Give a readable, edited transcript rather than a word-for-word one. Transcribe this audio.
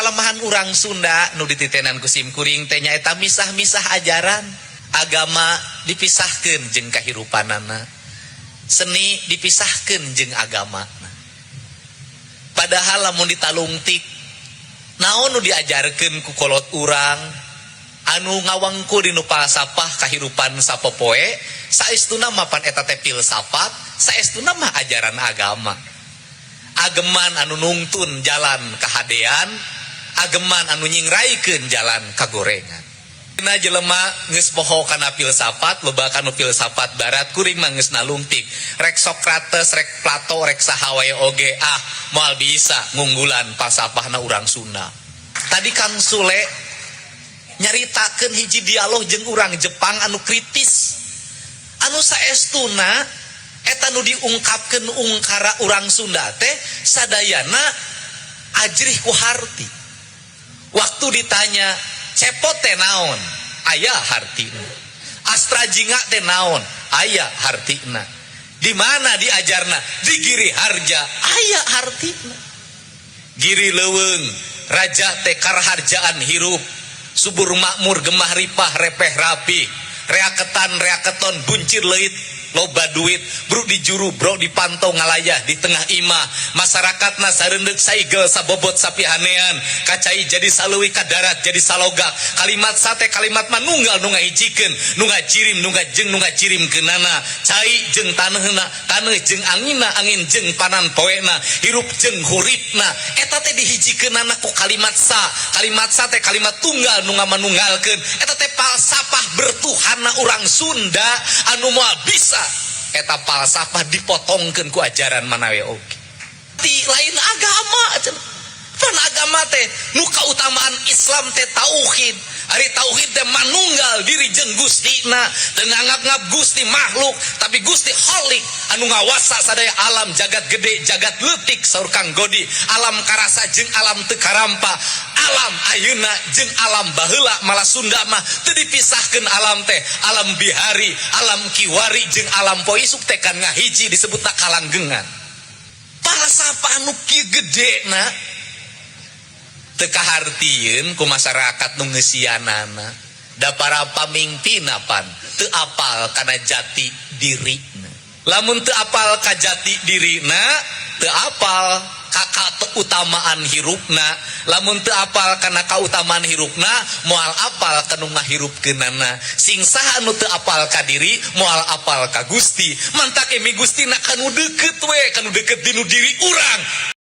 kalemahan orang Sunda nu dititenan ku simkuring teh nyaeta misah-misah ajaran. Agama dipisahkeun jeung kahirupanana, seni dipisahkeun jeung agamana. Padahal lamun ditalungtik naon nu diajarkeun ku kolot urang anu ngawangku dinu falsafah kahirupan sapopoe saestuna mapan eta teh filsafat, saestuna mah ajaran agama. Ageman anu nungtun jalan kahadean, ageman anu nyingraikeun jalan kagorengan. Dina jelema geus poho kana filsafat, loba kanu filsafat barat kuring mah geus nalungtik. Rek Sokrates, rek Plato, rek saha wae oge moal bisa ngunggulan falsafahna urang Sunda. Tadi Kang Sule nyaritakeun hiji dialog jeung urang Jepang anu kritis. Anu saestuna eta nu diungkapkeun ungkara urang Sunda teh sadayana ajrih ku harti. Waktu ditanya cepot teh naon? Aya hartina. Astra jingga teh naon? Aya hartina. Di mana diajarna? Di Giri Harja aya hartina. Giri Leuweung raja teh karaharjaan hirup, subur makmur gemah ripah repeh rapi, reaketan reaketon buncir leuit loba duit, bro di juru bro dipantau ngalayah di tengah imah, masyarakatna sareundeuh saigel sabobot sapihanean, kacai jadi saleuwih ka darat jadi salogak, kalimat sate kalimat manunggal nu ngahijikeun, nu ngajirim nu ngajeng nu ngajirimkeunana, cai jeung taneuhna, taneuh jeung anginna, angin jeung panan poena, hirup jeung huripna, eta teh dihijikeunana ku kalimat sa teh kalimat tunggal nu ngamanunggalkeun, eta teh falsafah bertuhanna urang Sunda anu moal bisa eta falsafah dipotongkeun ku ajaran manawe oge. Ti lain agama cenah. Pan agama teh nu kautamaan Islam teh tauhid. Ari tauhid teh manunggal diri jeung Gustina, teu nganggap Gusti makhluk, tapi Gusti Khalik anu ngawasa sadaya alam jagat gede, jagat leutik saur Kang Godi, alam karasa jeung alam teu karampa, alam ayeuna jeung alam baheula malah Sunda mah teu dipisahkeun alam teh, alam bihari, alam kiwari jeung alam poisuk teh kan ngahiji disebutna kalanggengan. Falsafah anu kieu gedena teu kahartieun ku masyarakat nu ngeusianana, da para pamimpinna pan teu apal kana jati dirina. Lamun teu apal ka jati dirina, teu apal ka kautamaan hirupna. Lamun teu apal kana kautamaan hirupna, moal apal kanu ngahirupkeunana. Sing saha anu teu apal ka diri, moal apal ka Gusti. Mantak emi Gustina kanu deukeut we, kanu deukeut dinu diri urang.